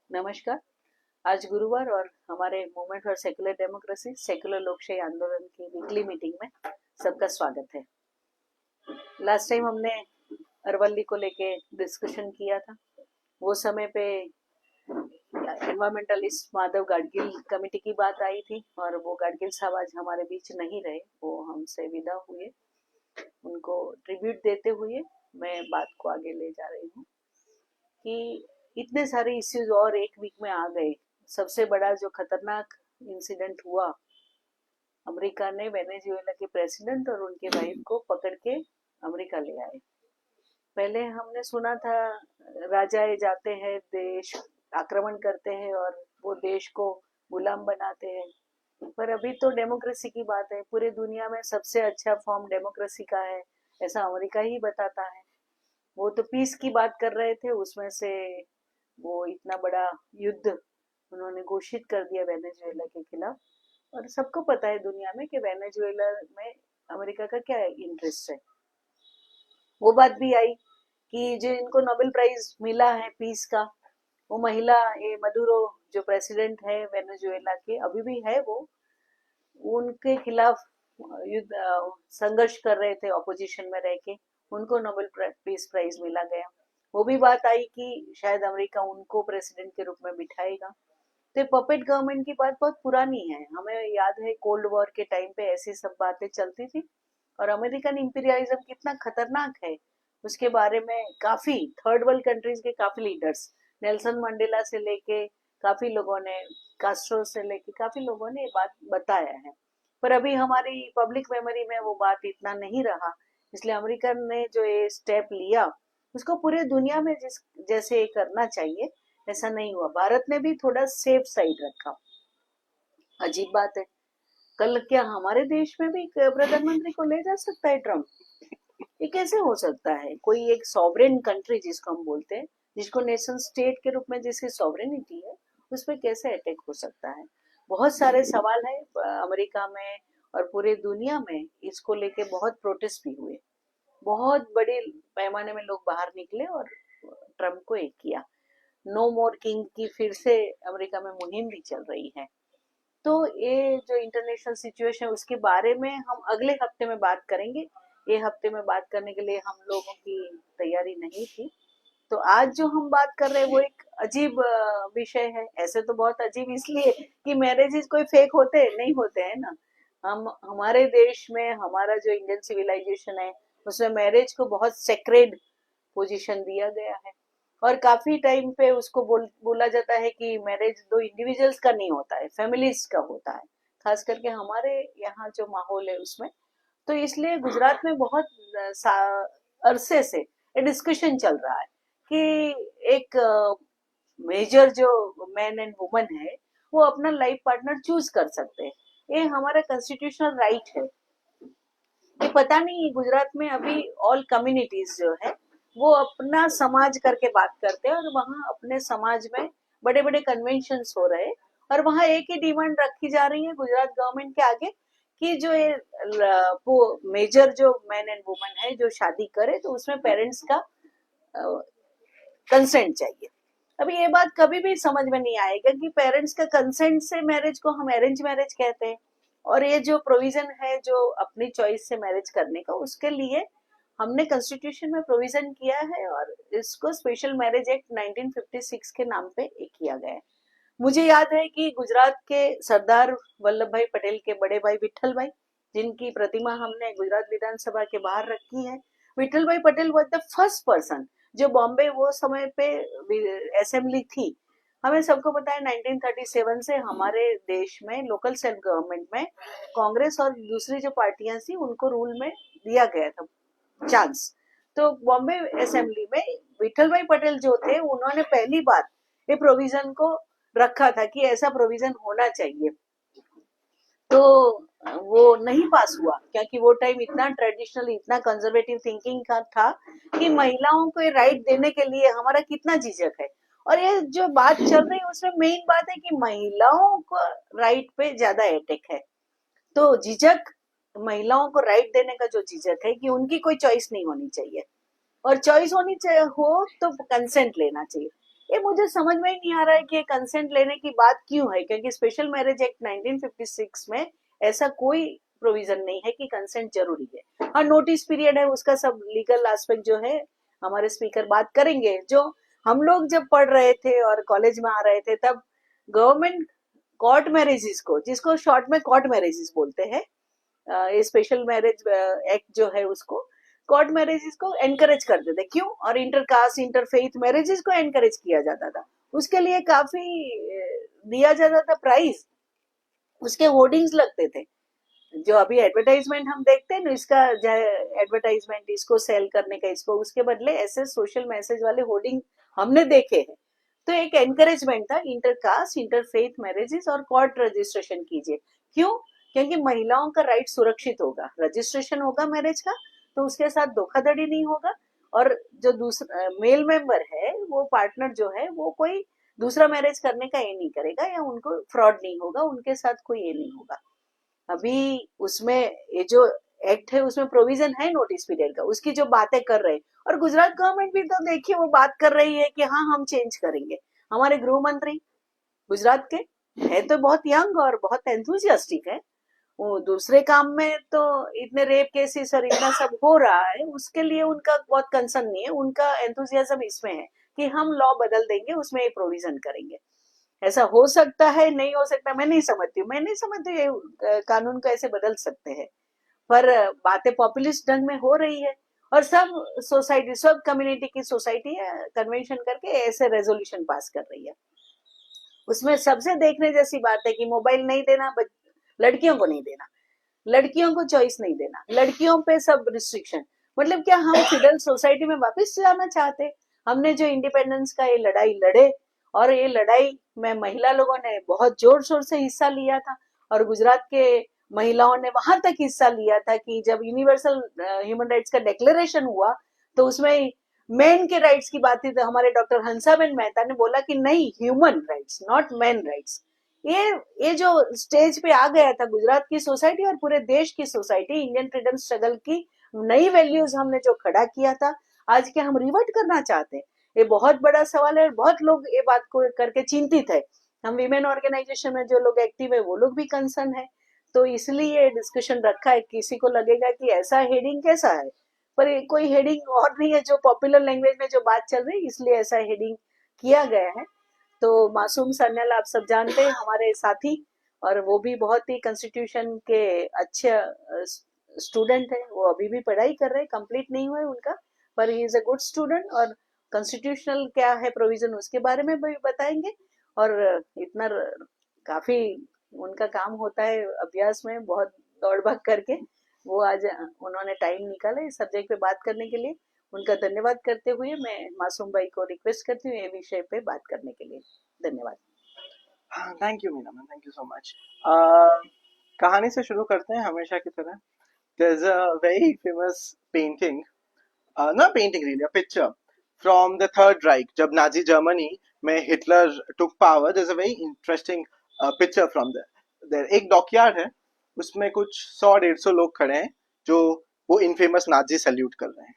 नमस्कार। आज गुरुवार और हमारे movement for secular democracy secular लोकशाही आंदोलन की वीकली मीटिंग में सबका स्वागत है। लास्ट टाइम हमने अरवली को लेके डिस्कशन किया था। वो समय पे एनवायरमेंटलिस्ट माधव गाडगिल कमेटी की बात आई थी और वो गाडगिल साहब आज हमारे बीच नहीं रहे, वो हमसे विदा हुए। उनको ट्रिब्यूट देते हुए मैं बात को आगे ले जा रही हूँ कि इतने सारे इश्यूज और एक वीक में आ गए। सबसे बड़ा जो खतरनाक इंसिडेंट हुआ, अमेरिका ने वेनेजुएला के प्रेसिडेंट और उनके वाइफ को पकड़ के अमेरिका ले आए। पहले हमने सुना था राजाए जाते हैं, देश आक्रमण करते हैं और वो देश को गुलाम बनाते हैं, पर अभी तो डेमोक्रेसी की बात है। पूरे दुनिया में सबसे अच्छा फॉर्म डेमोक्रेसी का है, ऐसा अमेरिका ही बताता है। वो तो पीस की बात कर रहे थे, उसमें से वो इतना बड़ा युद्ध उन्होंने घोषित कर दिया वेनेजुएला के खिलाफ। और सबको पता है दुनिया में कि वेनेजुएला में अमेरिका का क्या इंटरेस्ट है। वो बात भी आई कि जो इनको नोबेल प्राइज मिला है पीस का, वो महिला ये मदुरो जो प्रेसिडेंट है वेनेजुएला के, अभी भी है वो, उनके खिलाफ युद्ध संघर्ष कर रहे थे ऑपोजिशन में रह के, उनको नोबेल पीस प्राइज मिला गया। वो भी बात आई कि शायद अमेरिका उनको प्रेसिडेंट के रूप में बिठाएगा। तो पपेट गवर्नमेंट की बात बहुत पुरानी है, हमें याद है कोल्ड वॉर के टाइम पे ऐसी सब बातें चलती थी। और अमेरिकन इंपीरियलिज्म कितना खतरनाक है उसके बारे में काफी थर्ड वर्ल्ड कंट्रीज के काफी लीडर्स, नेल्सन मंडेला से लेके काफी लोगों ने, कास्ट्रो से लेके काफी लोगों ने ये बात बताया है। पर अभी हमारी पब्लिक मेमोरी में वो बात इतना नहीं रहा, इसलिए अमेरिकन ने जो ये स्टेप लिया उसको पूरे दुनिया में जिस जैसे करना चाहिए ऐसा नहीं हुआ। भारत ने भी थोड़ा सेफ साइड रखा। अजीब बात है, कल क्या हमारे देश में भी प्रधानमंत्री को ले जा सकता है ट्रम्प? ये कैसे हो सकता है? कोई एक सॉवरेन कंट्री जिसको हम बोलते हैं, जिसको नेशन स्टेट के रूप में जिसकी सॉवरेनिटी है, उसमें कैसे अटैक हो सकता है? बहुत सारे सवाल है अमेरिका में और पूरे दुनिया में। इसको लेके बहुत प्रोटेस्ट भी हुए, बहुत बड़े पैमाने में लोग बाहर निकले और ट्रम्प को एक किया। नो मोर किंग की फिर से अमेरिका में मुहिम भी चल रही है। तो ये जो इंटरनेशनल सिचुएशन उसके बारे में हम अगले हफ्ते में बात करेंगे। ये हफ्ते में बात करने के लिए हम लोगों की तैयारी नहीं थी। तो आज जो हम बात कर रहे हैं वो एक अजीब विषय है। ऐसे तो बहुत अजीब इसलिए कि मैरिजेस कोई फेक होते नहीं होते हैं ना। हम हमारे देश में हमारा जो इंडियन सिविलाइजेशन है उसमें मैरिज को बहुत सेक्रेड पोजीशन दिया गया है। और काफी टाइम पे उसको बोला जाता है कि मैरिज दो इंडिविजुअल्स का नहीं होता है, फैमिलीज का होता है, खास करके हमारे यहाँ जो माहौल है उसमें। तो इसलिए गुजरात में बहुत अरसे से ये डिस्कशन चल रहा है कि एक मेजर जो मैन एंड वुमन है वो अपना लाइफ पार्टनर चूज कर सकते हैं। ये हमारा कॉन्स्टिट्यूशनल राइट है। ये पता नहीं गुजरात में अभी ऑल कम्युनिटीज जो है वो अपना समाज करके बात करते हैं और वहाँ अपने समाज में बड़े बड़े कन्वेंशन हो रहे हैं और वहाँ एक ही डिमांड रखी जा रही है गुजरात गवर्नमेंट के आगे कि जो ये मेजर जो मैन एंड वुमन है जो शादी करे तो उसमें पेरेंट्स का कंसेंट चाहिए। अभी ये बात कभी भी समझ में नहीं आएगा कि पेरेंट्स का कंसेंट से मैरिज को हम अरेंज मैरिज कहते हैं। और ये जो प्रोविजन है जो अपनी चॉइस से मैरिज करने का, उसके लिए हमने कॉन्स्टिट्यूशन में प्रोविजन किया है और इसको स्पेशल मैरिज एक्ट 1956 के नाम पे किया गया है। मुझे याद है कि गुजरात के सरदार वल्लभ भाई पटेल के बड़े भाई विठल भाई, जिनकी प्रतिमा हमने गुजरात विधानसभा के बाहर रखी है, विठल भाई Patel was the first person जो बॉम्बे वो समय पे असेंबली थी। हमें सबको पता है 1937 से हमारे देश में लोकल सेल्फ गवर्नमेंट में कांग्रेस और दूसरी जो पार्टियां थी उनको रूल में दिया गया था चांस। तो बॉम्बे असेंबली में विठल भाई पटेल जो थे उन्होंने पहली बार ये प्रोविजन को रखा था कि ऐसा प्रोविजन होना चाहिए। तो वो नहीं पास हुआ क्योंकि वो टाइम इतना ट्रेडिशनल, इतना कंजर्वेटिव थिंकिंग का था कि महिलाओं को ये राइट देने के लिए हमारा कितना झिझक है। और ये जो बात चल रही है उसमें मेन बात है कि महिलाओं को राइट पे ज्यादा अटैक है। तो झिझक, महिलाओं को राइट देने का जो झिझक है कि उनकी कोई चॉइस नहीं होनी चाहिए और चॉइस होनी चाहिए हो तो कंसेंट लेना चाहिए। ये मुझे समझ में ही नहीं आ रहा है कि कंसेंट लेने की बात क्यों है, क्योंकि स्पेशल मैरिज एक्ट 1956 में ऐसा कोई प्रोविजन नहीं है कि कंसेंट जरूरी है। हाँ, नोटिस पीरियड है, उसका सब लीगल एस्पेक्ट जो है हमारे स्पीकर बात करेंगे। जो हम लोग जब पढ़ रहे थे और कॉलेज में आ रहे थे तब गवर्नमेंट कोर्ट मैरिजेस को, जिसको शॉर्ट में कोर्ट मैरिजेस बोलते हैं, ये स्पेशल मैरिज एक्ट जो है उसको कोर्ट मैरिजेस को एनकरेज करते थे। क्यों? और इंटरकास्ट इंटरफेथ मैरिजेस को एनकरेज किया जाता था। उसके लिए काफी दिया जाता था प्राइस, उसके होर्डिंग्स लगते थे। जो अभी एडवर्टाइजमेंट हम देखते हैं ना, इसका एडवर्टाइजमेंट इसको सेल करने का, इसको उसके बदले ऐसे सोशल मैसेज वाले होर्डिंग हमने देखे हैं। तो एक एनकरेजमेंट था, इंटरकास्ट इंटरफेथ मैरिजेस और कोर्ट रजिस्ट्रेशन कीजिए। क्यों? क्योंकि महिलाओं का राइट सुरक्षित होगा, रजिस्ट्रेशन होगा मैरिज का तो उसके साथ धोखाधड़ी नहीं होगा, और जो दूसरा मेल मेंबर है वो पार्टनर जो है वो कोई दूसरा मैरिज करने का ये नहीं करेगा, या उनको फ्रॉड नहीं होगा, उनके साथ कोई ये नहीं होगा। अभी उसमें ये जो एक्ट है उसमें प्रोविजन है नोटिस पीरियड का, उसकी जो बातें कर रहे हैं, और गुजरात गवर्नमेंट भी तो देखिए वो बात कर रही है कि हाँ हम चेंज करेंगे। हमारे गृह मंत्री गुजरात के है तो बहुत यंग और बहुत एंथुजियास्टिक है। वो दूसरे काम में तो इतने रेप केसेस और इतना सब हो रहा है, उसके लिए उनका बहुत कंसर्न नहीं है, उनका एंथुजियाज्म इसमें है कि हम लॉ बदल देंगे, उसमें ये प्रोविजन करेंगे। ऐसा हो सकता है, नहीं हो सकता, मैं नहीं समझती हूँ, मैं नहीं समझती ये कानून को ऐसे बदल सकते हैं। पर बातें पॉपुलिस्ट ढंग में हो रही है, और सब सोसाइटी, सब कम्युनिटी की सोसाइटी कन्वेंशन करके ऐसे रेजोल्यूशन पास कर रही है। उसमें सबसे देखने जैसी बात है कि मोबाइल नहीं देना, लड़कियों को नहीं देना, लड़कियों को चॉइस नहीं देना, लड़कियों पे सब रिस्ट्रिक्शन। मतलब क्या हम फिडल सोसाइटी में वापस जाना चाहते? हमने जो इंडिपेंडेंस का ये लड़ाई लड़े, और ये लड़ाई में महिला लोगों ने बहुत जोर शोर से हिस्सा लिया था, और गुजरात के महिलाओं ने वहां तक हिस्सा लिया था कि जब यूनिवर्सल ह्यूमन राइट्स का डिक्लेरेशन हुआ तो उसमें मेन के राइट्स की बात थी। तो हमारे डॉक्टर हंसाबेन मेहता ने बोला कि नहीं, human rights not man rights. ये जो स्टेज पे आ गया था गुजरात की सोसाइटी और पूरे देश की सोसाइटी, इंडियन फ्रीडम स्ट्रगल की नई वैल्यूज हमने जो खड़ा किया था, आज के हम रिवर्ट करना चाहते हैं। ये बहुत बड़ा सवाल है और बहुत लोग ये बात को करके चिंतित है। हम विमेन ऑर्गेनाइजेशन में जो लोग एक्टिव है वो लोग भी कंसर्न है, तो इसलिए डिस्कशन रखा है। किसी को लगेगा कि ऐसा हेडिंग कैसा है, पर कोई हेडिंग और नहीं है, जो पॉपुलर लैंग्वेज में जो बात चल रही है इसलिए ऐसा हेडिंग किया गया है। तो मासूम सन्याल आप सब जानते हैं, हमारे साथी, और वो भी बहुत ही कॉन्स्टिट्यूशन के अच्छे स्टूडेंट है। वो अभी भी पढ़ाई कर रहे हैं, कंप्लीट नहीं हुआ है उनका, पर he is a good student, और कॉन्स्टिट्यूशनल क्या है प्रोविजन उसके बारे में भी बताएंगे। और इतना काफी उनका काम होता है अभ्यास में, बहुत दौड़ भाग करके वो आज उन्होंने टाइम निकाला इस सब्जेक्ट पे बात करने के लिए। उनका धन्यवाद करते हुए मैं मासूम भाई को रिक्वेस्ट करती हूँ ये विषय पे बात करने के लिए। धन्यवाद। Thank you Meena ma'am, thank you so much. कहानी से शुरू करते हैं हमेशा की तरह। There's a very famous painting, not painting really, a picture from the Third Reich. जब नाजी जर्मनी में Hitler took power, there's a very interesting picture from there. There एक डॉकयार्ड है, उसमें कुछ 100-150 लोग खड़े हैं जो वो इनफेमस नाजी सैल्यूट कर रहे हैं।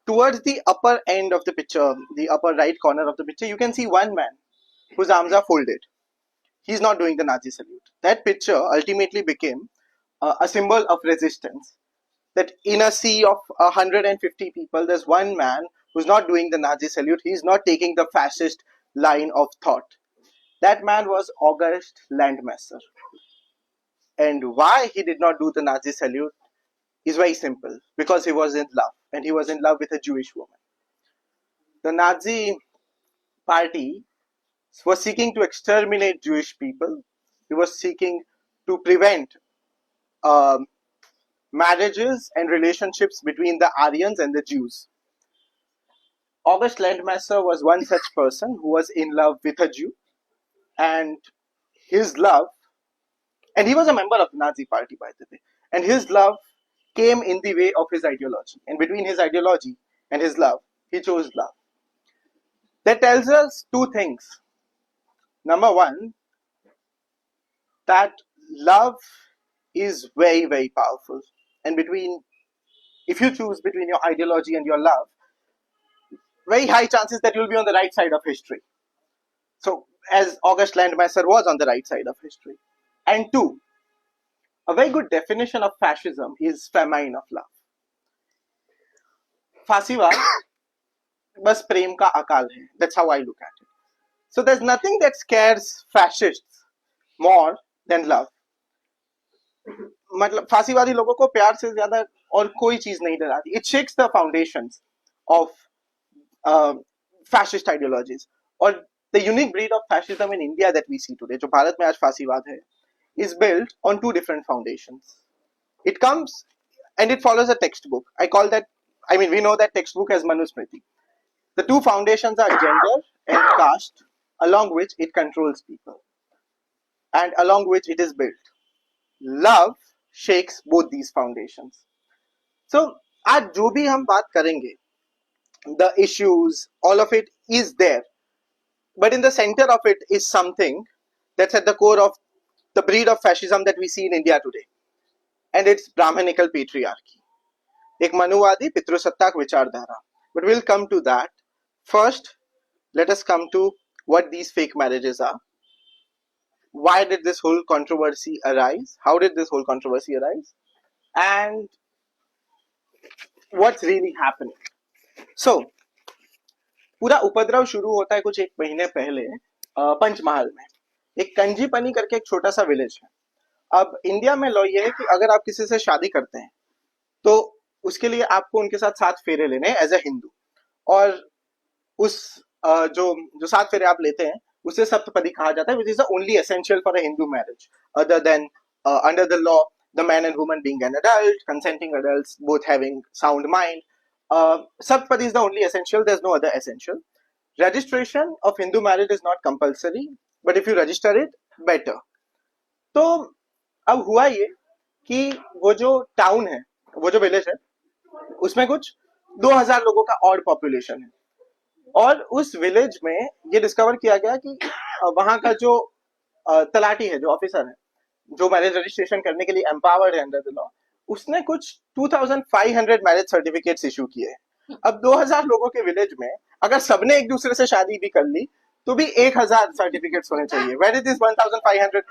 Towards the upper end of the picture, the upper right corner of the picture, you can see one man whose arms are folded. He's not doing the Nazi salute. That picture ultimately became a symbol of resistance. That in a sea of 150 people, there's one man who's not doing the Nazi salute. He's not taking the fascist line of thought. That man was August Landmesser. And why he did not do the Nazi salute is very simple. Because he was in love. And he was in love with a Jewish woman. The Nazi party was seeking to exterminate Jewish people. He was seeking to prevent um, marriages and relationships between the Aryans and the Jews. August Landmasser was one such person who was in love with a Jew, and his love, and he was a member of the Nazi party, by the way, and his love came in the way of his ideology. And between his ideology and his love, he chose love. That tells us two things. Number one, that love is very, very powerful. And if you choose between your ideology and your love, very high chances that you'll be on the right side of history. So, as August Landmasser was on the right side of history. And two, a very good definition of fascism is famine of love. फांसीवाद बस प्रेम का अकाल है. That's how I look at it. So there's nothing that scares fascists more than love. मतलब फांसीवादी लोगों को प्यार से ज्यादा और कोई चीज नहीं डराती. It shakes the foundations of fascist ideologies. और the unique breed of fascism in India that we see today, जो भारत में आज फांसीवाद है, is built on two different foundations. It comes and it follows a textbook. We know that textbook as Manusmriti. The two foundations are gender and caste, along which it controls people and along which it is built. Love shakes both these foundations. So, आज जो भी हम बात करेंगे, the issues, all of it is there. But in the center of it is something that's at the core of the breed of fascism that we see in India today. And it's Brahmanical patriarchy. एक मनुवादी पितृसत्ताक विचारधारा. But we'll come to that. First, let us come to what these fake marriages are. Why did this whole controversy arise? How did this whole controversy arise? And what's really happening? So, पूरा उपद्रव शुरू होता है कुछ एक महीने पहले पंचमहाल में. एक कंजीपनी करके एक छोटा सा विलेज है. अब इंडिया में लॉ ये है कि अगर आप किसी से शादी करते हैं तो उसके लिए आपको उनके साथ 7 फेरे लेने हैं एज अ हिंदू. और उस जो 7 फेरे आप लेते हैं उसे सप्तपदी कहा जाता है, which is the only essential for a Hindu marriage. Other than under the law, the man and woman being an adult, consenting adults, both having sound mind. Saptapadi is the only essential. There's no other essential. Registration of Hindu marriage is not compulsory, but if you register it, better. तो अब हुआ ये कि वो जो town है, वो जो विलेज है, उसमें कुछ 2000 लोगों का और पॉपुलेशन है. और उस विलेज में ये डिस्कवर किया गया कि वहां का जो तलाटी है, जो ऑफिसर है, जो मैरिज रजिस्ट्रेशन करने के लिए एम्पावर्ड है अंडर द लॉ, उसने कुछ 2500 मैरिज सर्टिफिकेट्स इशू किए. अब 2000 लोगों के विलेज में अगर सबने एक दूसरे से शादी भी कर ली तो भी 1000 सर्टिफिकेट्स होने चाहिए. Where is this 1500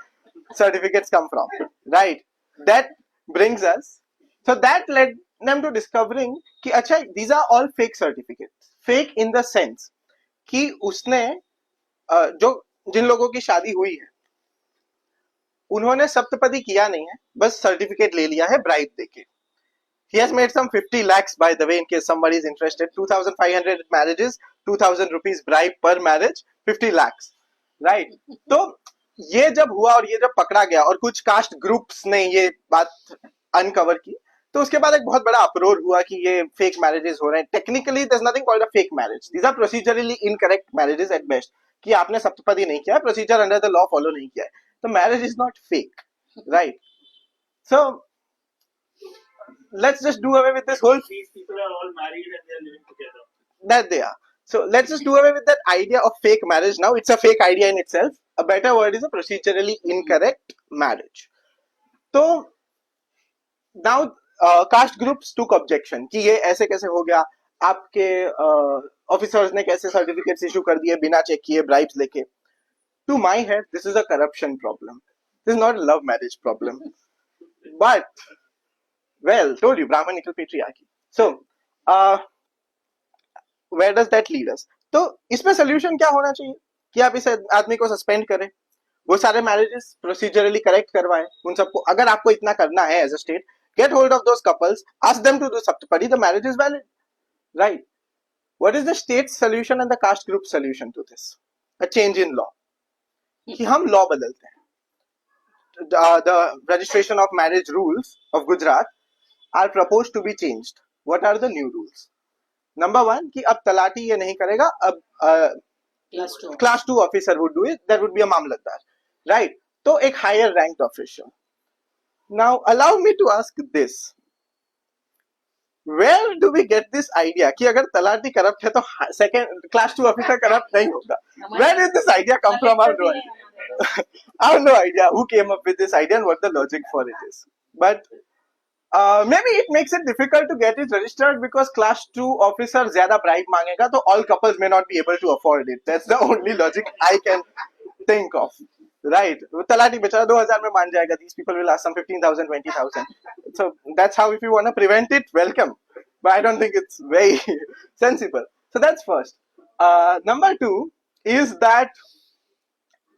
certificates come from, right? That brings us, so that led them to discovering कि अच्छा, these are all fake certificates. Fake in the sense कि उसने जो जिन लोगों की शादी हुई है उन्होंने सप्तपदी किया नहीं है, बस सर्टिफिकेट ले लिया है ब्राइब देके. He has made some 50 lakhs, by the way, in case somebody is interested. 2500 marriages, 2000 rupees bribe per marriage, 50 lakhs, right? तो ये जब हुआ और ये जब पकड़ा गया और कुछ कास्ट ग्रुप्स ने ये बात अनकवर की, तो उसके बाद एक बहुत बड़ा अपरोर हुआ कि ये फेक मैरिजेस हो रहे हैं. Technically there is nothing called a fake marriage. These are procedurally incorrect marriages at best. कि आपने सप्तपदी नहीं किया, procedure under the law follow नहीं किया है, तो marriage is not fake, right? So let's just do away with this whole. These people are all married and they are living together. That they are. So let's just do away with that idea of fake marriage now. It's a fake idea in itself. A better word is a procedurally incorrect marriage. So now caste groups took objection कि ये ऐसे कैसे हो गया, आपके officers ने कैसे certificates issue कर दिए बिना चेक किए, ब्राइब्स लेके. To my head, this is a corruption problem. This is not a love marriage problem. But well, told you, Brahmanical patriarchy. So, where does that lead us? तो इसमें solution क्या होना चाहिए कि आप इस आदमी को सस्पेंड करें, वो सारे मैरिजेस प्रोसीजरली करेक्ट करवाएं, उन सबको. अगर आपको इतना करना है as a state, get hold of those couples, ask them to do saptapadi, the marriage is valid, right? What is the state solution and the caste group solution to this? A change in law. कि हम law बदलते हैं. The registration of marriage rules of Gujarat are proposed to be changed. What are the new rules? Number 1, कि अब तलाटी ये नहीं करेगा, अब class 2 officer would do it. That would be a mamlatdar, right? तो एक higher ranked official. Now allow me to ask this: where do we get this idea कि अगर तलाटी करप्ट है तो second class 2 officer करप्ट नहीं होगा? Where did this idea come from? I have no idea who came up with this idea and what the logic for it is. But maybe it makes it difficult to get it registered because class 2 officer zyada bribe mangega, so all couples may not be able to afford it. That's the only logic I can think of. Right? Talati bechara 2000 mein maan jayega. These people will ask some 15,000, 20,000. So that's how, if you want to prevent it, welcome. But I don't think it's very sensible. So that's first. Number 2 is that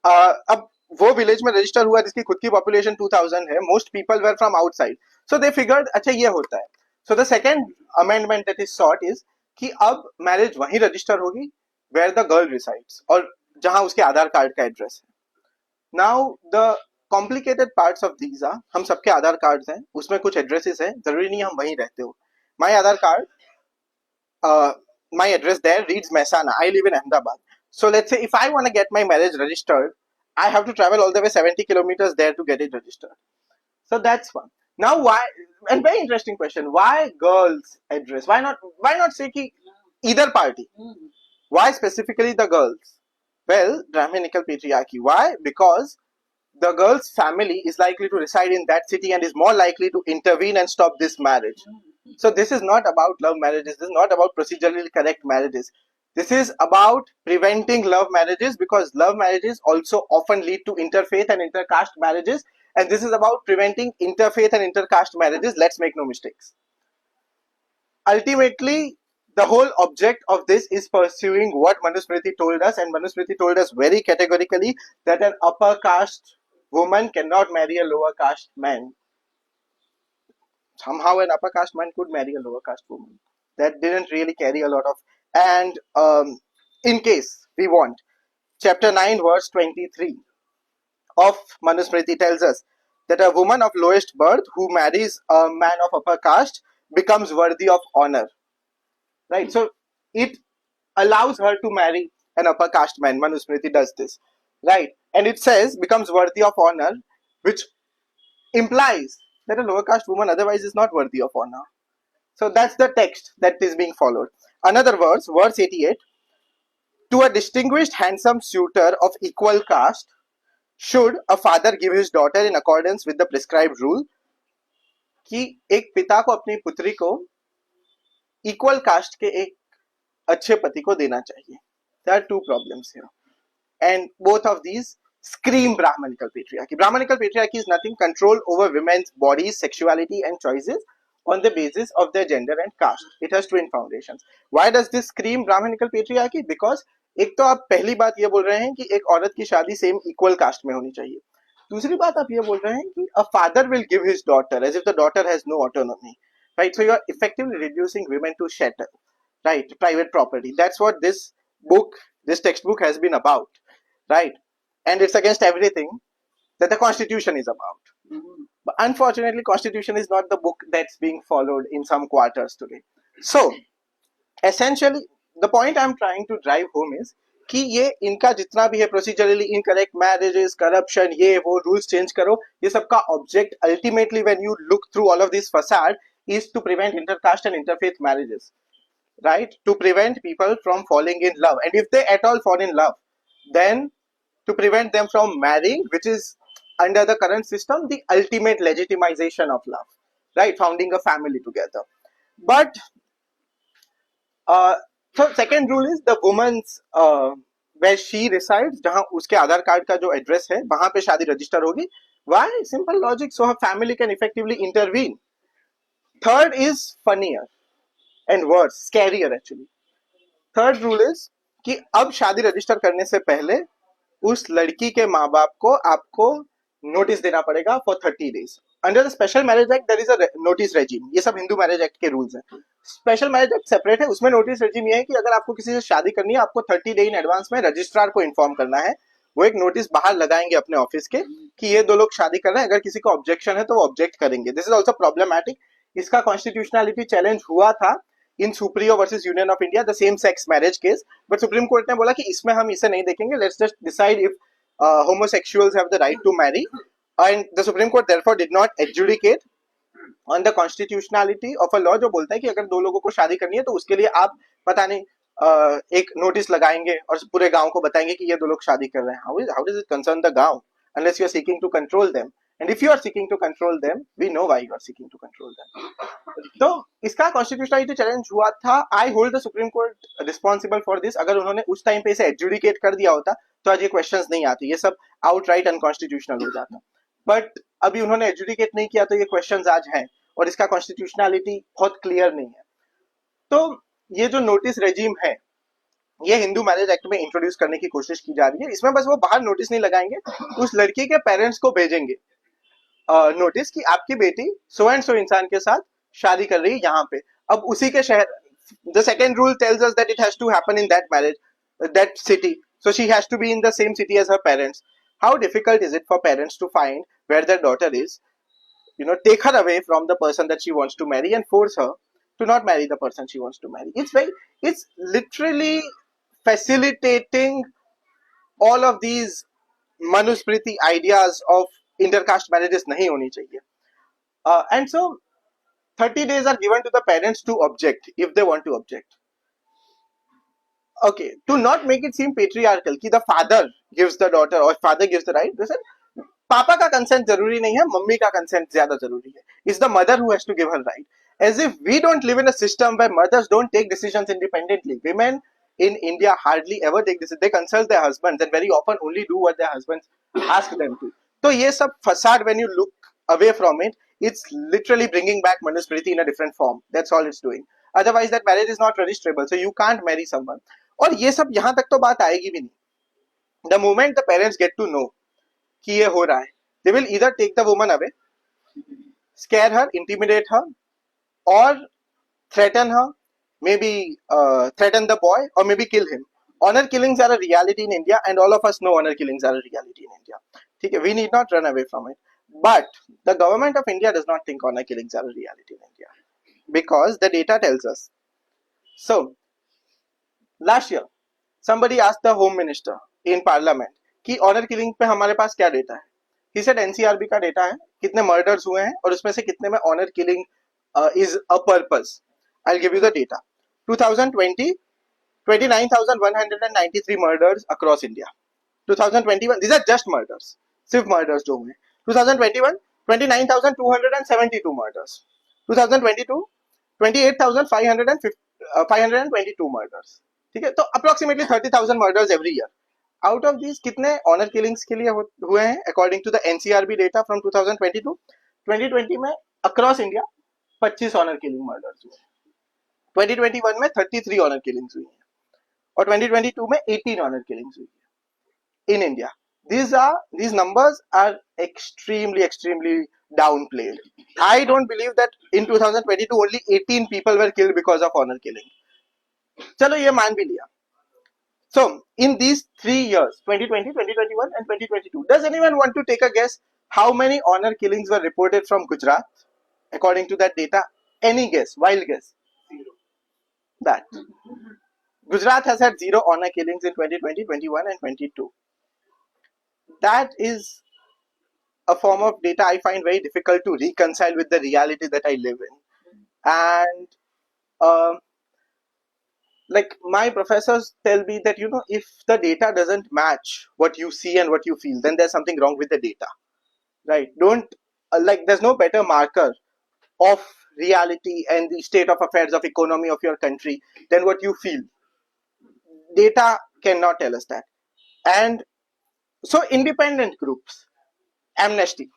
अब वो village में register हुआ जिसकी खुद की population 2000 है, most people were from outside, so they figured अच्छा ये होता है. So the second amendment that is sought is कि अब मैरिज वहीं रजिस्टर होगी वेयर द गर्ल रिसाइड्स, और जहां उसके आधार कार्ड का एड्रेस है. Now the complicated parts of these are, हम सबके आधार कार्ड हैं, उसमें कुछ एड्रेसेस हैं, जरूरी नहीं हम वहीं रहते हो. माई आधार card, my address there reads Mehsana. I live in Ahmedabad. So let's say if I want to get my marriage registered, I have to travel all the way 70 kilometers there to get it registered. So that's one. Now why, and very interesting question, why girls address? Why not say ki either party? Why specifically the girls? Well, Brahminical patriarchy. Why? Because the girl's family is likely to reside in that city and is more likely to intervene and stop this marriage. So this is not about love marriages. This is not about procedurally correct marriages. This is about preventing love marriages, because love marriages also often lead to interfaith and intercaste marriages. And this is about preventing interfaith and intercaste marriages. Let's make no mistakes. Ultimately, the whole object of this is pursuing what Manusmriti told us. And Manusmriti told us very categorically that an upper caste woman cannot marry a lower caste man. Somehow an upper caste man could marry a lower caste woman. That didn't really carry a lot of. And in case we want, chapter 9 verse 23 of Manusmriti tells us that a woman of lowest birth who marries a man of upper caste becomes worthy of honor. Right? So it allows her to marry an upper caste man. Manusmriti does this. Right? And it says becomes worthy of honor, which implies that a lower caste woman otherwise is not worthy of honor. So that's the text that is being followed. Another verse, verse 88, to a distinguished handsome suitor of equal caste should a father give his daughter in accordance with the prescribed rule, कि एक पिता को अपनी पुत्री को equal cast के एक अच्छे पति को देना चाहिए. There are two problems here, and both of these scream Brahmanical patriarchy. Brahmanical patriarchy is nothing, control over women's bodies, sexuality and choices on the basis of their gender and caste. It has twin foundations. Why does this scream Brahmanical patriarchy? Because एक तो आप पहली बात ये बोल रहे हैं कि एक औरत की शादी सेम इक्वल कास्ट में होनी चाहिए. दूसरी बात आप ये बोल रहे हैं कि a father will give his daughter as if the daughter has no autonomy. Right? So you are effectively reducing women to chattel, right? Private property. That's what this book, this textbook has been about, right? And it's against everything that the Constitution is about. But unfortunately, Constitution is not the book that's being followed in some quarters today. So, essentially, the point I'm trying to drive home is कि ये इनका जितना भी है procedurally incorrect marriages, corruption, ये वो rules change करो, ये सबका object ultimately when you look through all of this facade is to prevent intercaste and interfaith marriages, right? To prevent people from falling in love, and if they at all fall in love, then to prevent them from marrying, which is under the current system the ultimate legitimization of love, right? Founding a family together. But so second rule is the woman's where she resides, जहां उसके Aadhaar card का जो address है वहां पे शादी register होगी. Why? Simple logic, so her family can effectively intervene. Third is funnier and worse, scarier actually. Third rule is कि अब शादी रजिस्टर करने से पहले उस लड़की के माँ बाप को आपको नोटिस देना पड़ेगा for 30 days. Under the special marriage Act there is a notice regime. ये सब हिंदू मैरिज एक्ट के रूल्स हैं. स्पेशल मैरिज एक्ट सेपरेट है, उसमें नोटिस रेजिम ये है कि अगर आपको किसी से शादी करनी है आपको 30 डे इन एडवांस में रजिस्ट्रार को इन्फॉर्म करना है. वो एक नोटिस बाहर लगाएंगे अपने ऑफिस के कि ये दो लोग शादी कर रहे हैं, अगर किसी को ऑब्जेक्शन है तो वो ऑब्जेक्ट करेंगे. This is also problematic. इसका कॉन्स्टिट्यूशनलिटी चैलेंज हुआ था in Supriyo versus Union of India, the same sex marriage case, but Supreme Court ने बोला कि इसमें हम इसे नहीं देखेंगे, let's just decide if homosexuals have the right to marry, and the Supreme Court therefore did not adjudicate on the constitutionality of a law जो बोलता है कि अगर दो लोगों को शादी करनी है तो उसके लिए आप पता नहीं एक नोटिस लगाएंगे और पूरे गांव को बताएंगे कि ये दो लोग शादी कर रहे हैं. How does it concern the गांव unless you are seeking to control them? and if you are seeking to control them, we know why you are seeking to control them. तो इसका कॉन्स्टिट्यूशनलिटी चैलेंज हुआ था. I hold the supreme court responsible for this. अगर उन्होंने उस time पे इसे adjudicate कर दिया होता तो आज ये क्वेश्चंस नहीं आते, ये सब आउटराइट अनकॉन्स्टिट्यूशनल हो जाता. बट अभी उन्होंने एडजुडिकेट नहीं किया तो ये क्वेश्चंस आज हैं और इसका कॉन्स्टिट्यूशनलिटी बहुत क्लियर नहीं है. तो ये जो नोटिस रेजिम है ये हिंदू मैरिज एक्ट में इंट्रोड्यूस करने की कोशिश की जा रही है. इसमें बस वो बाहर नोटिस नहीं लगाएंगे, उस लड़की के पेरेंट्स को भेजेंगे नोटिस कि आपकी बेटी सो एंड सो इंसान के साथ शादी कर रही है यहाँ पे. अब उसी के शहर, the second rule tells us that it has to happen in that marriage, that city, so she has to be in the same city as her parents. How difficult is it for parents to find where their daughter is, take her away from the person that she wants to marry and force her to not marry the person she wants to marry? It's literally facilitating all of these manusmriti ideas of intercaste marriages nahi honi chahiye. And so 30 days are given to the parents to object if they want to object. Okay, to not make it seem patriarchal कि the father gives the daughter or father gives the right, they said पापा का consent जरूरी नहीं है, mummy का consent ज्यादा जरूरी है. It's the mother who has to give her right. As if we don't live in a system where mothers don't take decisions independently. Women in India hardly ever take decisions. They consult their husbands and very often only do what their husbands ask them to. तो ये सब facade, when you look away from it, it's literally bringing back Manusmriti in a different form. That's all it's doing. Otherwise that marriage is not registrable, so you can't marry someone. और ये सब यहाँ तक तो बात आएगी भी नहीं. The moment the parents get to know कि ये हो रहा है, they will either take the woman away, scare her, intimidate her, or threaten her, maybe threaten the boy, or maybe kill him. Honor killings are a reality in India, and all of us know honor killings are a reality in India. Okay, we need not run away from it. But the government of India does not think honor killings are a reality in India, because the data tells us. So, last year, somebody asked the Home Minister in Parliament कि honour killing पे हमारे पास क्या data है. He said NCRB का data है, कितने murders हुए हैं और उसमें से कितने में honour killing is a purpose. I'll give you the data. 2020, 29,193 murders across India. 2021, these are just murders, सिर्फ murders जो हुए. 2021, 29,272 murders. 2022, 28,522 murders. ठीक है, तो approximately 30,000 murders every year. Out of these कितने ऑनर किलिंग्स के लिए हुए हैं according to the NCRB data from 2022? 2020 में across India 25 honour killing murders हुए. 2021 में 33 ऑनर किलिंग्स हुई हैं और 2022 में 18 ऑनर किलिंग्स हुई है in India. These numbers are extremely downplayed. I don't believe that in 2022 only 18 people were killed because of honor killing. चलो ये मान भी लिया. So in these 3 years, 2020, 2021 and 2022, does anyone want to take a guess how many honor killings were reported from Gujarat according to that data? Any guess? Wild guess? Zero. That Gujarat has had 0 honor killings in 2020, 21 and 22. That is a form of data I find very difficult to reconcile with the reality that I live in. And like my professors tell me that if the data doesn't match what you see and what you feel, then there's something wrong with the data, right? Don't there's no better marker of reality and the state of affairs of economy of your country than what you feel. Data cannot tell us that. And so independent groups, Amnesty,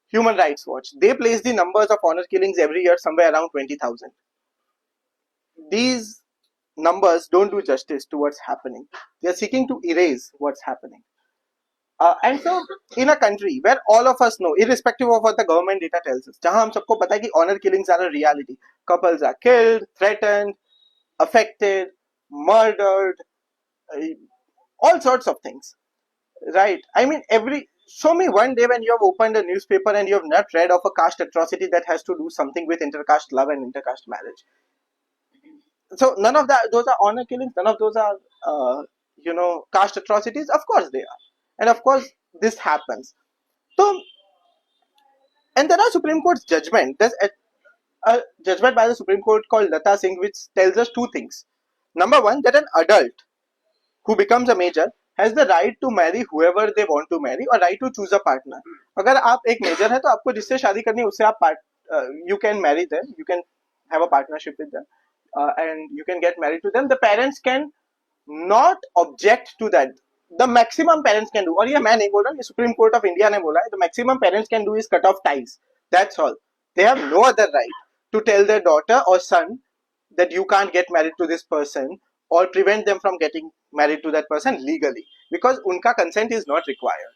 Human Rights Watch, they place the numbers of honor killings every year somewhere around 20,000. These numbers don't do justice to what's happening. They are seeking to erase what's happening. And so in a country where all of us know, irrespective of what the government data tells us, जहाँ हम सबको पता है कि honor killings are a reality, couples are killed, threatened, affected, murdered, all sorts of things, right? I mean, show me one day when you have opened a newspaper and you have not read of a caste atrocity that has to do something with intercaste love and intercaste marriage. So none of those are honor killings, none of those are caste atrocities. Of course they are, and of course this happens. So, and there are Supreme Court's judgment. There's a judgment by the Supreme Court called Lata Singh which tells us 2 things. Number 1, that an adult who becomes a major has the right to marry whoever they want to marry or right to choose a partner. अगर आप एक major है तो आपको जिससे शादी करनी है उससे आप you can marry them, you can have a partnership with them, and you can get married to them. The parents can not object to that. The maximum parents can do, और ये मैं नहीं बोल रहा, ये सुप्रीम कोर्ट ऑफ इंडिया ने बोला है, the maximum parents can do is cut off ties. That's all. They have no other right to tell their daughter or son that you can't get married to this person or prevent them from getting married to that person legally, because unka consent is not required.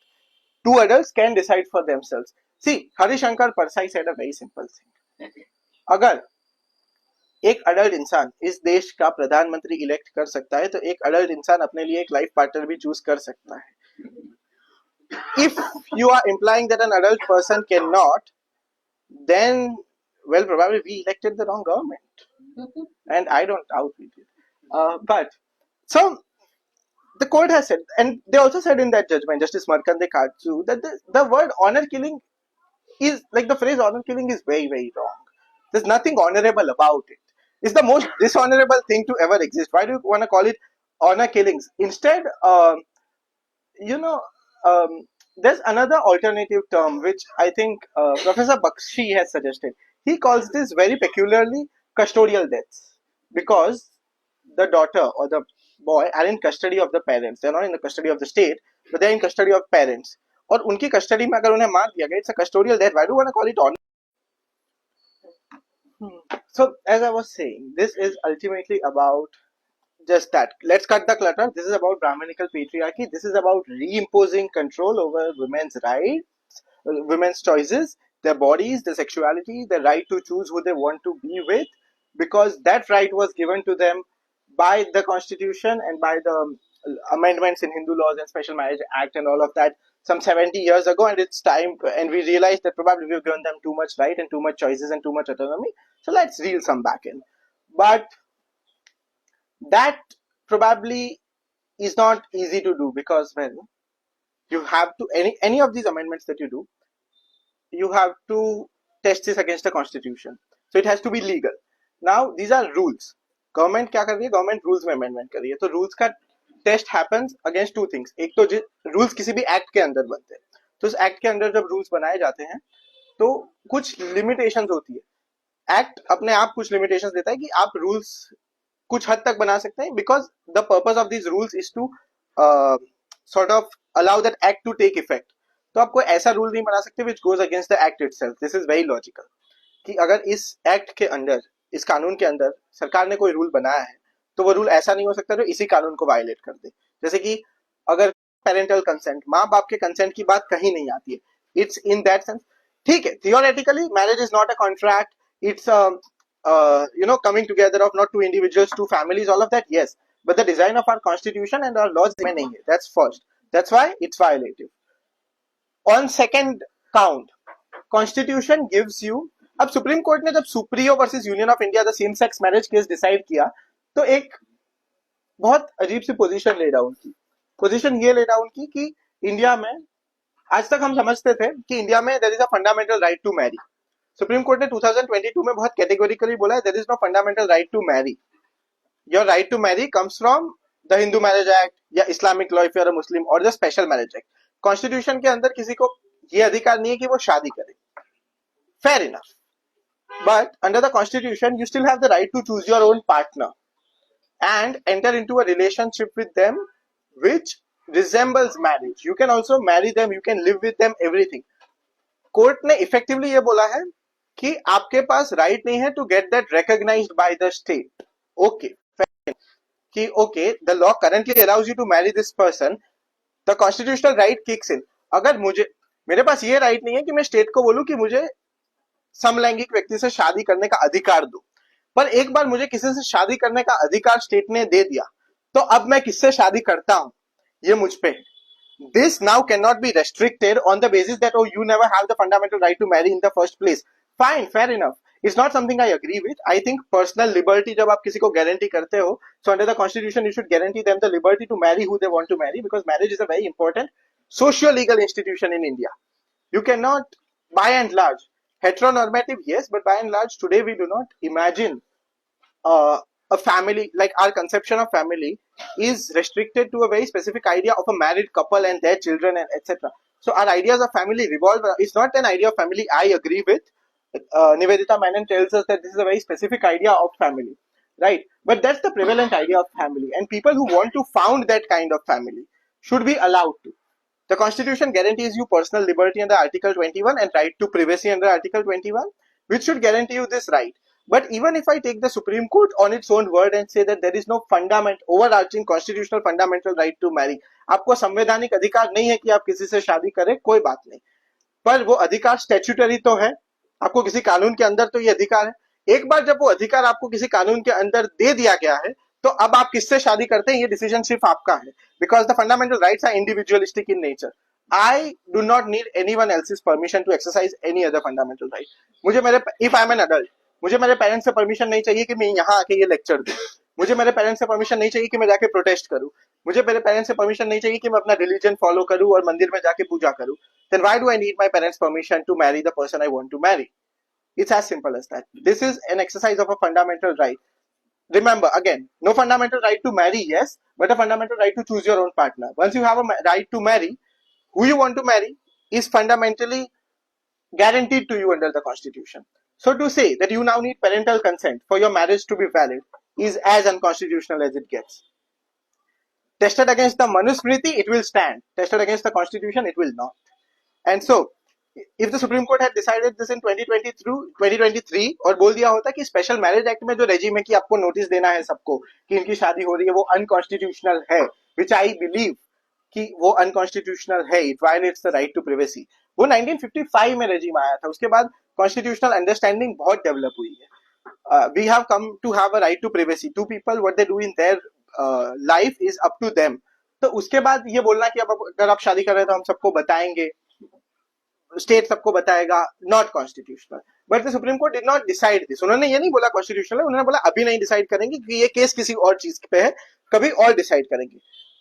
Two adults can decide for themselves. See, Harishankar Parsai said a very simple thing. अगर एक adult इंसान इस देश का प्रधानमंत्री elect कर सकता है तो एक अडल्ट इंसान अपने लिए एक लाइफ पार्टनर भी चूज कर सकता है. If you are implying that an adult person cannot, then well, probably we elected the wrong government, and I don't doubt we did. But so the court has said, and they also said in that judgment, Justice Markande Katsu, that the word honor killing is, like, the phrase honor killing is very, very wrong. There's nothing honorable about it. It's the most dishonorable thing to ever exist. Why do you want to call it honor killings? Instead, you know, there's another alternative term which I think Professor Bakshi has suggested. He calls this very peculiarly custodial deaths, because the daughter or the boy are in custody of the parents. They're not in the custody of the state, but they're in custody of parents. और उनकी custody में अगर उन्हें मार दिया गया, it's a custodial death. Why do you want to call it honor? So, as I was saying, this is ultimately about just that. Let's cut the clutter. This is about Brahminical patriarchy. This is about reimposing control over women's rights, women's choices, their bodies, their sexuality, their right to choose who they want to be with, because that right was given to them by the Constitution and by the amendments in Hindu laws and Special Marriage Act and all of that some 70 years ago, and it's time, and we realized that probably we've given them too much right and too much choices and too much autonomy, so let's reel some back in. But that probably is not easy to do, because when you have to, any of these amendments that you do, you have to test this against the Constitution, so it has to be legal. Now these are rules. Government क्या कर रही है? Government rules में amendment कर रही है, तो rules का test happens against two things. एक तो रूल्स किसी भी एक्ट के अंदर बनते हैं, तो उस एक्ट के अंदर जब रूल्स बनाए जाते हैं तो कुछ लिमिटेशंस होती है. एक्ट अपने आप कुछ लिमिटेशंस देता है कि आप रूल्स कुछ हद तक बना सकते हैं, because the purpose of this rules is to sort of allow that act to take effect. तो आप कोई ऐसा रूल नहीं बना सकते which goes against the act itself. This is very logical कि अगर इस एक्ट के अंदर, इस कानून के अंदर सरकार ने कोई रूल बनाया है, तो वो रूल ऐसा नहीं हो सकता जो इसी कानून को वायलेट कर दे. जैसे कि अगर पेरेंटल कंसेंट, माँ बाप के कंसेंट की बात कहीं नहीं आती है. इट्स इन दैट सेंस ठीक है, theoretically marriage is not a contract, it's coming together of not two individuals, two families, all of that, yes, but the design of our constitution and our laws में नहीं है. That's first. That's why it's violative. On second count, constitution gives you, अब supreme Court ने जब Supriyo versus Union of India the same sex marriage case decide किया, तो एक बहुत अजीब सी पोजीशन ले डाउन की. पोजीशन ये ले डाउन की कि इंडिया में, आज तक हम समझते थे कि इंडिया में there is a fundamental right to marry. Supreme Court ने 2022 में बहुत कैटेगोरिकली बोला है, there is no fundamental right to marry. Your right to marry comes from the Hindu marriage act या Islamic law if you are a Muslim, और the special marriage act. Constitution के अंदर किसी को ये अधिकार नहीं है कि वो शादी करे. Fair enough. But under the constitution, you still have the right to choose your own partner and enter into a relationship with them which resembles marriage. You can also marry them, you can live with them, everything. Court ने effectively ये बोला है कि आपके पास right नहीं है to get that recognized by the state. Okay, कि okay, the law currently allows you to marry this person, the constitutional right kicks in. अगर मेरे पास ये राइट नहीं है कि मैं स्टेट को बोलूं कि मुझे समलैंगिक व्यक्ति से शादी करने का अधिकार दो, पर एक बार मुझे किसी से शादी करने का अधिकार स्टेट ने दे दिया, तो अब मैं किससे शादी करता हूं ये मुझ पे. This now cannot be restricted on the basis that oh you never have the fundamental right to marry in the first place. Fine, fair enough. It's not something I agree with. I think personal liberty जब आप किसी को guarantee करते हो, so under the constitution you should guarantee them the liberty to marry who they want to marry, because marriage is a very important socio-legal institution in India. You cannot, by and large, heteronormative, yes, but by and large today we do not imagine a family, like our conception of family is restricted to a very specific idea of a married couple and their children and etc. So our ideas of family revolve. It's not an idea of family I agree with. Nivedita Menon tells us that this is a very specific idea of family, right? But that's the prevalent idea of family, and people who want to found that kind of family should be allowed to. The Constitution guarantees you personal liberty under Article 21 and right to privacy under Article 21, which should guarantee you this right. But even if I take the Supreme Court on its own word and say that there is no overarching constitutional fundamental right to marry, आपको संवैधानिक अधिकार नहीं है कि आप किसी से शादी करें, कोई बात नहीं, पर वो अधिकार स्टैट्यूटरी तो है, आपको किसी कानून के अंदर तो ये अधिकार है। एक बार जब वो अधिकार आपको किसी कानून के अंदर दे दिया गया है, तो अब आप किससे शादी करते हैं ये डिसीजन सिर्फ आपका है, because the fundamental rights are individualistic in nature. I do not need anyone else's permission to exercise any other fundamental right. मुझे मेरे if I am an adult, मुझे मेरे पेरेंट्स से परमिशन नहीं चाहिए कि मैं यहाँ आके ये लेक्चर दूं, मुझे मेरे पेरेंट्स से परमिशन नहीं चाहिए कि मैं जाके प्रोटेस्ट करूं, मुझे मेरे पेरेंट्स से परमिशन नहीं चाहिए कि मैं अपना रिलीजन फॉलो करूं और मंदिर में जाके पूजा करूं, then why do I need my parents' permission to marry the person I want to marry? It's as simple as that. This is an exercise of a fundamental right. Remember, again, no fundamental right to marry, yes, but a fundamental right to choose your own partner. Once you have a right to marry, who you want to marry is fundamentally guaranteed to you under the Constitution. So to say that you now need parental consent for your marriage to be valid is as unconstitutional as it gets. Tested against the Manusmriti, it will stand. Tested against the Constitution, it will not. And so, if the Supreme Court had decided this in 2023 और बोल दिया होता कि special marriage act में जो regime है कि आपको नोटिस देना है सबको कि इनकी शादी हो रही है वो अनकॉन्स्टिट्यूशनल है, विच आई बिलीव कि वो अनकॉन्स्टिट्यूशनल है, it violates the right to privacy, वो 1955 में रेजिम आया था, उसके बाद कॉन्स्टिट्यूशनल अंडरस्टैंडिंग बहुत डेवलप हुई है. We have come to have a right to privacy, to people what they do in their life is up to them. तो उसके बाद ये बोलना कि अब अगर आप शादी कर रहे हैं तो हम सबको बताएंगे, स्टेट सबको बताएगा, not constitutional. But the supreme court did not decide this. उन्होंने ये नहीं बोला कॉन्स्टिट्यूशनल है, उन्होंने बोला अभी नहीं डिसाइड करेंगे कि ये केस किसी और चीज पे है, कभी और डिसाइड करेंगे.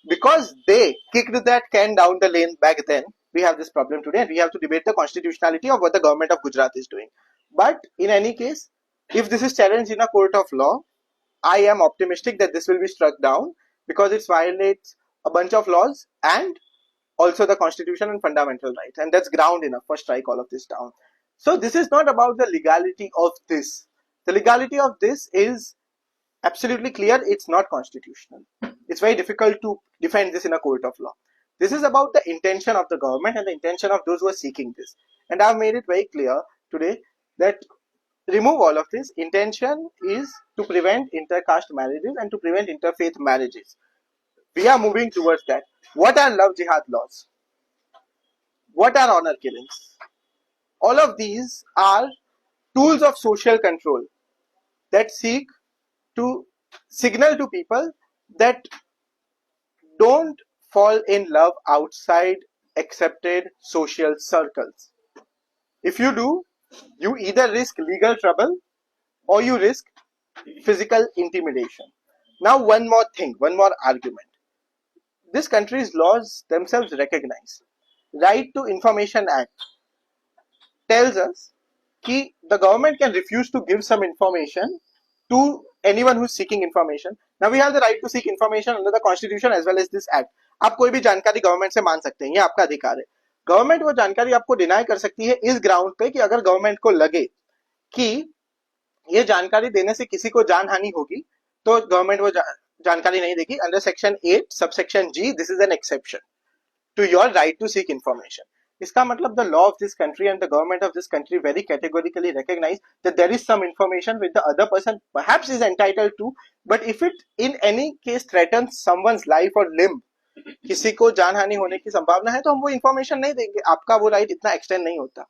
Because they kicked that can down the lane back then, we have this problem today and we have to debate the constitutionality of what the government of Gujarat is doing. But in any case, if this is challenged in a court of law, I am optimistic that this will be struck down because it violates a bunch of laws and also the constitution and fundamental rights, and that's ground enough for strike all of this down. So this is not about the legality of this. The legality of this is absolutely clear, it's not constitutional. It's very difficult to defend this in a court of law. This is about the intention of the government and the intention of those who are seeking this. And I've made it very clear today that remove all of this. Intention is to prevent intercaste marriages and to prevent interfaith marriages. We are moving towards that. What are love jihad laws? What are honor killings? All of these are tools of social control that seek to signal to people that don't fall in love outside accepted social circles. If you do, you either risk legal trouble or you risk physical intimidation. Now one more thing, one more argument. This country's laws themselves recognize. Right to Information Act tells us that the government can refuse to give some information to anyone who's seeking information. Now we have the right to seek information under the Constitution as well as this Act. आप कोई भी जानकारी government से मांग सकते हैं, ये आपका अधिकार है. गवर्नमेंट वो जानकारी आपको डिनाई कर सकती है इस ग्राउंड पे कि अगर गवर्नमेंट को लगे कि ये जानकारी देने से किसी को जान हानि होगी तो गवर्नमेंट वो जानकारी नहीं देगी. Under section 8 subsection G, this is an exception to your right to seek information. इसका मतलब the law of this country and the government of this country very categorically recognize that there is some information which the other person perhaps is entitled to, but if it in any case threatens someone's life or limb, किसी को जानहानि होने की संभावना है, तो हम वो information नहीं देंगे. आपका वो राइट इतना एक्सटेंड नहीं होता.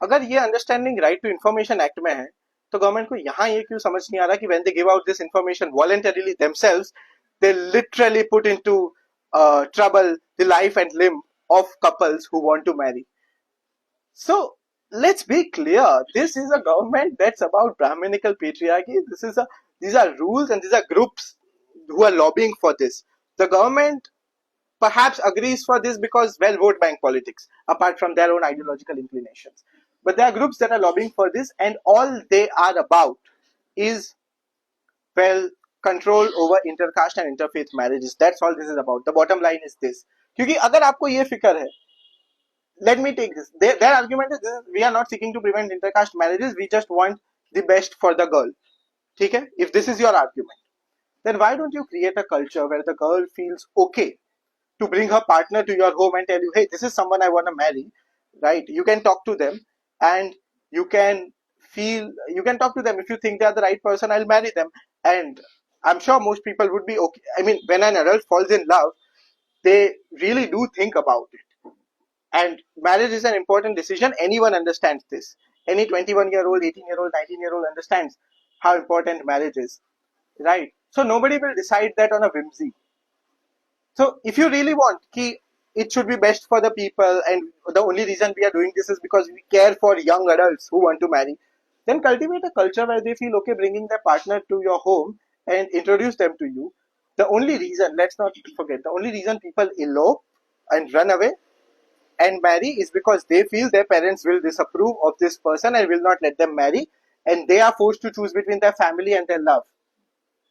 अगर ये understanding Right to Information Act में है तो गवर्नमेंट को यहाँ ये क्यों समझ नहीं आ रहा कि when they give out this information voluntarily themselves, they literally put into trouble the life and limb of couples who want to marry. So let's be clear, this is a government that's about Brahminical patriarchy. These are rules and these are groups who are lobbying for this. The government perhaps agrees for this because, well, vote bank politics, apart from their own ideological inclinations. But there are groups that are lobbying for this, and all they are about is, well, control over intercaste and interfaith marriages. That's all this is about. The bottom line is this. क्योंकि अगर आपको ये फिक्र है, let me take this. Their argument is this: we are not seeking to prevent intercaste marriages. We just want the best for the girl. ठीक है? If this is your argument, then why don't you create a culture where the girl feels okay to bring her partner to your home and tell you, hey, this is someone I want to marry, right? You can talk to them and you can talk to them. If you think they are the right person, I'll marry them. And I'm sure most people would be okay. I mean, when an adult falls in love, they really do think about it. And marriage is an important decision. Anyone understands this. Any 21-year-old, 18-year-old, 19-year-old understands how important marriage is, right? So nobody will decide that on a whimsy. So if you really want ki it should be best for the people and the only reason we are doing this is because we care for young adults who want to marry, then cultivate a culture where they feel okay bringing their partner to your home and introduce them to you. The only reason, let's not forget, the only reason people elope and run away and marry is because they feel their parents will disapprove of this person and will not let them marry, and they are forced to choose between their family and their love.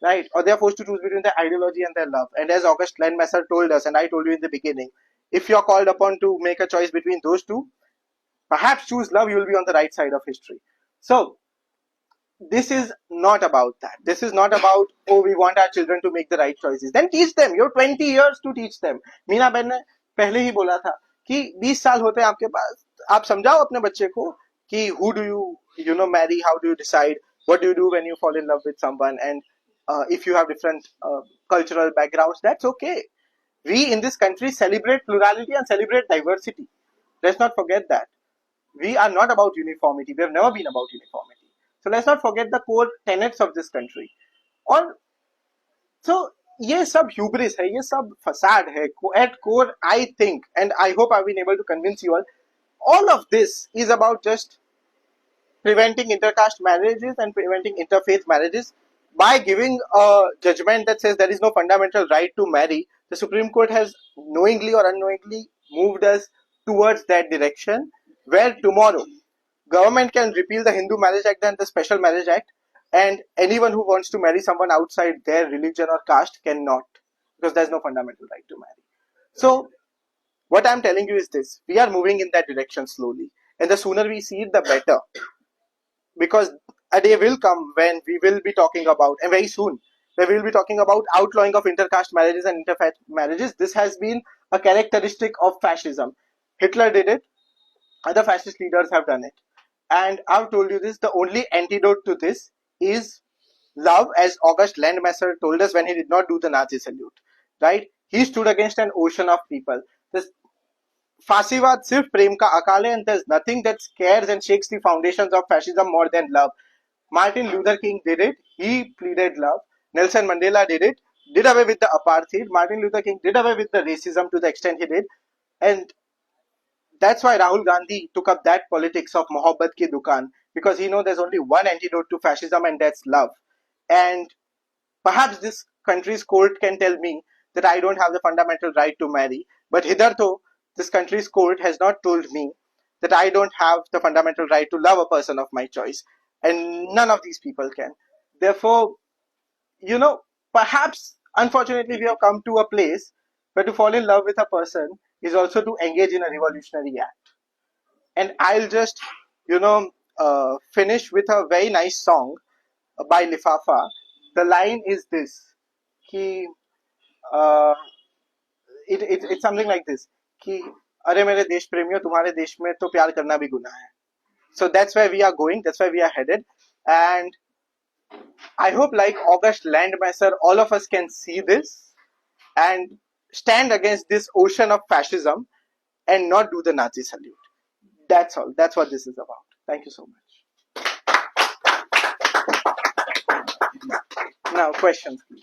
Right? Or they are forced to choose between their ideology and their love. And as August Landmasser told us, and I told you in the beginning, if you're called upon to make a choice between those two, perhaps choose love, you will be on the right side of history. So, this is not about that. This is not about, oh, we want our children to make the right choices. Then teach them. You have 20 years to teach them. Meena बहन ने पहले ही बोला था कि 20 साल होते हैं आपके पास. आप समझाओ अपने बच्चे को कि who do you marry, how do you decide, what do you do when you fall in love with someone, and if you have different cultural backgrounds, that's okay. We in this country celebrate plurality and celebrate diversity. Let's not forget that. We are not about uniformity. We have never been about uniformity. So let's not forget the core tenets of this country. और so ये सब hubris है, ये सब facade है. At core, I think, and I hope I've been able to convince you all of this is about just preventing intercaste marriages and preventing interfaith marriages. By giving a judgment that says there is no fundamental right to marry, the Supreme Court has knowingly or unknowingly moved us towards that direction, where tomorrow government can repeal the Hindu Marriage Act and the Special Marriage Act, and anyone who wants to marry someone outside their religion or caste cannot, because there's no fundamental right to marry. So what I'm telling you is this: we are moving in that direction slowly, and the sooner we see it, the better. Because a day will come when we will be talking about, and very soon, where we will be talking about outlawing of intercaste marriages and interfaith marriages. This has been a characteristic of fascism. Hitler did it, other fascist leaders have done it. And I've told you this, the only antidote to this is love, as August Landmasser told us when he did not do the Nazi salute. Right? He stood against an ocean of people. This फासीवाद सिर्फ प्रेम का अकाल है, and there's nothing that scares and shakes the foundations of fascism more than love. Martin Luther King did it. He pleaded love. Nelson Mandela did it. Did away with the apartheid. Martin Luther King did away with the racism to the extent he did. And that's why Rahul Gandhi took up that politics of mohabbat ki dukan, because he knows there's only one antidote to fascism, and that's love. And perhaps this country's court can tell me that I don't have the fundamental right to marry, but hitherto this country's court has not told me that I don't have the fundamental right to love a person of my choice, and none of these people can. Therefore, perhaps unfortunately we have come to a place where to fall in love with a person is also to engage in a revolutionary act. And I'll just finish with a very nice song by Lifafa. The line is this: it's something like this, कि अरे मेरे देश प्रेमियों, तुम्हारे देश में तो प्यार करना भी गुनाह है. So that's where we are going, that's where we are headed, and I hope, like August Landmasser, all of us can see this and stand against this ocean of fascism and not do the Nazi salute. That's all. That's what this is about. Thank you so much. Now, questions, please.